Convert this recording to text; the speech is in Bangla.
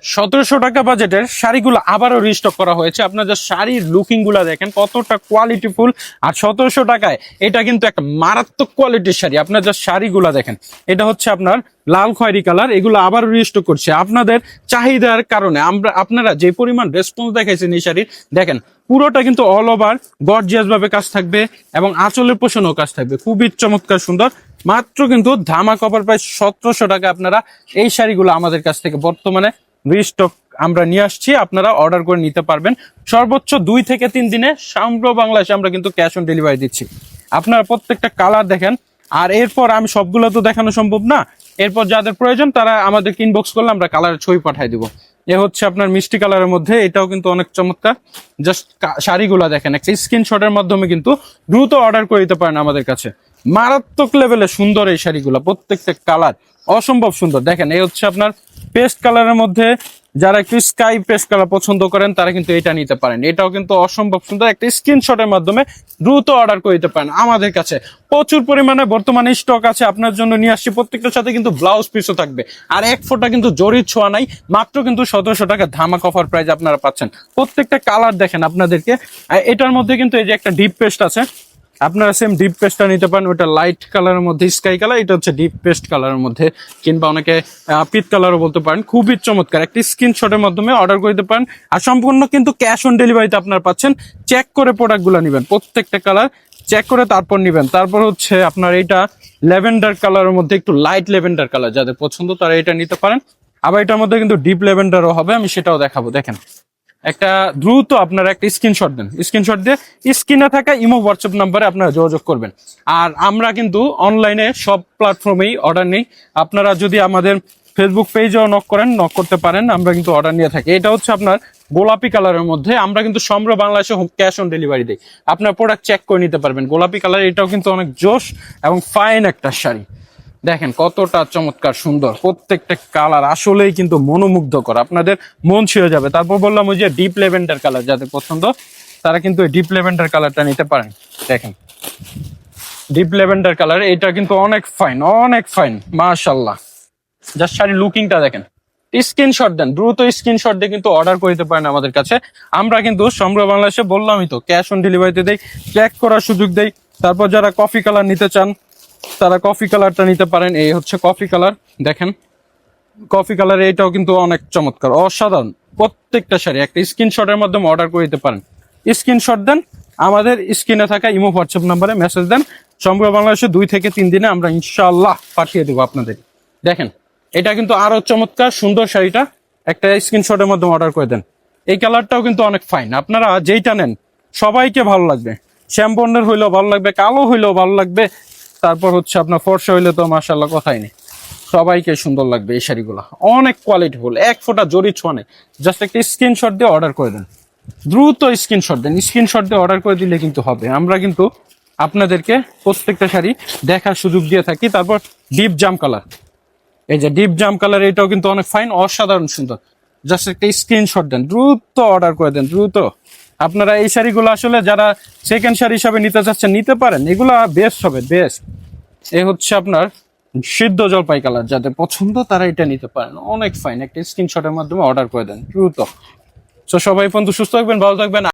1700 টাকা বাজেটের শাড়িগুলো আবারও রিস্টক করা হয়েছে। আপনাদের শাড়ির লুকিং গুলা দেখেন কতটা কোয়ালিটিফুল, আর 1700 টাকায় এটা কিন্তু একটা মারাত্মক কোয়ালিটির শাড়ি। আপনাদের শাড়িগুলা দেখেন, এটা হচ্ছে আপনার লাল খয়েরি কালার, এগুলো আবার রিস্টক করছে আপনাদের চাহিদার কারণে। আপনারা যে পরিমাণ রেসপন্স দেখাইছেন এই শাড়ির, দেখেন পুরোটা কিন্তু অল ওভার গর্জিয়াস ভাবে কাজ থাকবে এবং আঁচলের পোষণও কাজ থাকবে, খুবই চমৎকার সুন্দর। মাত্র কিন্তু ধামাক অফার প্রাইস 1700 টাকা আপনারা এই শাড়িগুলো আমাদের কাছ থেকে বর্তমানে রিস্টক আমরা নিয়ে আসছি, আপনারা অর্ডার করে নিতে পারবেন। সর্বোচ্চ 2 থেকে 3 দিনে সমগ্র বাংলাদেশে আমরা কিন্তু ক্যাশ অন ডেলিভারি দিচ্ছি। আপনারা প্রত্যেকটা কালার দেখেন, আর এরপর আমি সবগুলো তো দেখানো সম্ভব না, এরপর যাদের প্রয়োজন তারা আমাদেরকে ইনবক্স করলে আমরা কালারের ছবি পাঠিয়ে দিব। এ হচ্ছে আপনার মিষ্টি কালারের মধ্যে, এটাও কিন্তু অনেক চমৎকার। জাস্ট শাড়িগুলা দেখেন, একটা স্ক্রিনশটের মাধ্যমে কিন্তু দ্রুত অর্ডার করে দিতে পারেন আমাদের কাছে। মারাত্মক লেভেলে সুন্দর এই শাড়িগুলা, প্রত্যেকটা কালার অসম্ভব সুন্দর। দেখেন এই হচ্ছে আপনার পেস্ট কালারের মধ্যে, যারা একটু স্কাই পেস্ট কালার পছন্দ করেন তারা কিন্তু এটা নিতে পারেন। এটাও কিন্তু অসম্ভব সুন্দর, একটা স্ক্রিনশটের মাধ্যমে দ্রুত অর্ডার করে দিতে পারেন। আমাদের কাছে প্রচুর পরিমাণে বর্তমানে স্টক আছে, আপনার জন্য নিয়ে আসছি। প্রত্যেকটার সাথে কিন্তু ব্লাউজ পিসও থাকবে, আর এক ফোঁটা কিন্তু জরির ছোঁয়া নাই। মাত্র কিন্তু 1700 টাকা ধামাক অফার প্রাইস আপনারা পাচ্ছেন। প্রত্যেকটা কালার দেখেন আপনাদেরকে। এটার মধ্যে কিন্তু এই যে একটা ডিপ পেস্ট আছে, আপনারা সেম ডিপ পেস্টটা নিতে পারেন। ওটা লাইট কালারের মধ্যে স্কাই কালার, এটা হচ্ছে ডিপ পেস্ট কালারের মধ্যে, কিংবা অনেকে পিট কালারও বলতে পারেন। খুবই চমৎকার, একটি স্ক্রিনশটের মাধ্যমে অর্ডার করে দিতে পারেন। আর সম্পূর্ণ কিন্তু ক্যাশ অন ডেলিভারিতে আপনারা পাচ্ছেন। চেক করে প্রোডাক্টগুলো নেবেন, প্রত্যেকটা কালার চেক করে তারপর নেবেন। তারপর হচ্ছে আপনার এটা ল্যাভেন্ডার কালারের মধ্যে, একটু লাইট ল্যাভেন্ডার কালার যাদের পছন্দ তারা এটা নিতে পারেন। আবার এটার মধ্যে কিন্তু ডিপ ল্যাভেন্ডারও হবে, আমি সেটাও দেখাবো। দেখেন একটা দ্রুত আপনারা একটা স্ক্রিনশট দেন, স্ক্রিনশট দিয়ে স্ক্রিনে থাকা ইমো হোয়াটসঅ্যাপ নাম্বারে আপনারা যোগাযোগ করবেন। আর আমরা কিন্তু অনলাইনে সব প্ল্যাটফর্মেই অর্ডার নেই। আপনারা যদি আমাদের ফেসবুক পেজেও নক করেন, নক করতে পারেন, আমরা কিন্তু অর্ডার নিয়ে থাকি। এটা হচ্ছে আপনার গোলাপি কালারের মধ্যে, আমরা কিন্তু সমগ্র বাংলাদেশে ক্যাশ অন ডেলিভারি দিই। আপনার প্রোডাক্ট চেক করে নিতে পারবেন। গোলাপি কালার, এটাও কিন্তু অনেক জোশ এবং ফাইন একটা শাড়ি। দেখেন কতটা চমৎকার সুন্দর, প্রত্যেকটা কালার আসলেই কিন্তু মনোমুগ্ধকর, আপনাদের মন ছুঁয়ে যাবে। তারপর বললাম ওই যে ডিপ ল্যাভেন্ডার কালার যাদের পছন্দ তারা কিন্তু ডিপ ল্যাভেন্ডার কালারটা নিতে পারেন। দেখেন ডিপ ল্যাভেন্ডার কালার, এটা কিন্তু অনেক ফাইন, অনেক ফাইন, মাশাআল্লাহ। জাস্ট শাড়ির লুকিংটা দেখেন। স্ক্রিনশট দেন, দ্রুত স্ক্রিনশট দিয়ে কিন্তু অর্ডার করে দিতে পারেন আমাদের কাছে। আমরা কিন্তু সমগ্র বাংলাদেশে বললামই তো ক্যাশ অন ডেলিভারিতে দেই, চেক করার সুযোগ দেই। তারপর যারা কফি কালার নিতে চান তারা কফি কালারটা নিতে পারেন। এই হচ্ছে কফি কালার, দেখেন কফি কালার, এটাও কিন্তু অনেক চমৎকার, অসাধারণ। প্রত্যেকটা শাড়ি একটা স্ক্রিনশটের মাধ্যমে অর্ডার করে দিতে পারেন। স্ক্রিনশট দেন, আমাদের স্ক্রিনে থাকা ইমো হোয়াটসঅ্যাপ নাম্বারে মেসেজ দেন। সমগ্র বাংলাদেশে 2 থেকে 3 দিনে আমরা ইনশাআল্লাহ পাঠিয়ে দেবো আপনাদের। দেখেন এটা কিন্তু আরো চমৎকার সুন্দর শাড়িটা, একটা স্ক্রিনশটের মাধ্যমে অর্ডার করে দেন। এই কালারটাও কিন্তু অনেক ফাইন, আপনারা যেইটা নেন সবাইকে ভালো লাগবে। শ্যামবর্ণের হইলেও ভালো লাগবে, কালো হইলেও ভালো লাগবে, তারপর হচ্ছে আপনার ফর্সা হইলে তো মাশাআল্লাহ কথাই নেই, সবাইকে সুন্দর লাগবে। এই শাড়িগুলো অনেক কোয়ালিটিফুল, এক ফোঁটা জরি ছোঁয়া নেই। জাস্ট একটা স্ক্রিনশট দিয়ে অর্ডার করে দেন, দ্রুত স্ক্রিনশট দেন। স্ক্রিনশট দিয়ে অর্ডার করে দিলে কিন্তু হবে। আমরা কিন্তু আপনাদেরকে প্রত্যেকটা শাড়ি দেখার সুযোগ দিয়ে থাকি। তারপর ডিপ জাম কালার, এই যে ডিপ জাম কালার, এটাও কিন্তু অনেক ফাইন, অসাধারণ সুন্দর। জাস্ট একটা স্ক্রিনশট দেন, দ্রুত অর্ডার করে দেন, দ্রুত। আপনারা এই শাড়িগুলো আসলে যারা সেকেন্ড শাড়ি হিসাবে নিতে চাচ্ছেন নিতে পারেন, এগুলা বেস্ট হবে, বেস্ট। এই হচ্ছে আপনার সিদ্ধ জলপাই কালার, যাদের পছন্দ তারা এটা নিতে পারেন, অনেক ফাইন। একটা স্ক্রিনশটের মাধ্যমে অর্ডার করে দেন দ্রুত। তো সবাই পর্যন্ত সুস্থ থাকবেন, ভালো থাকবেন।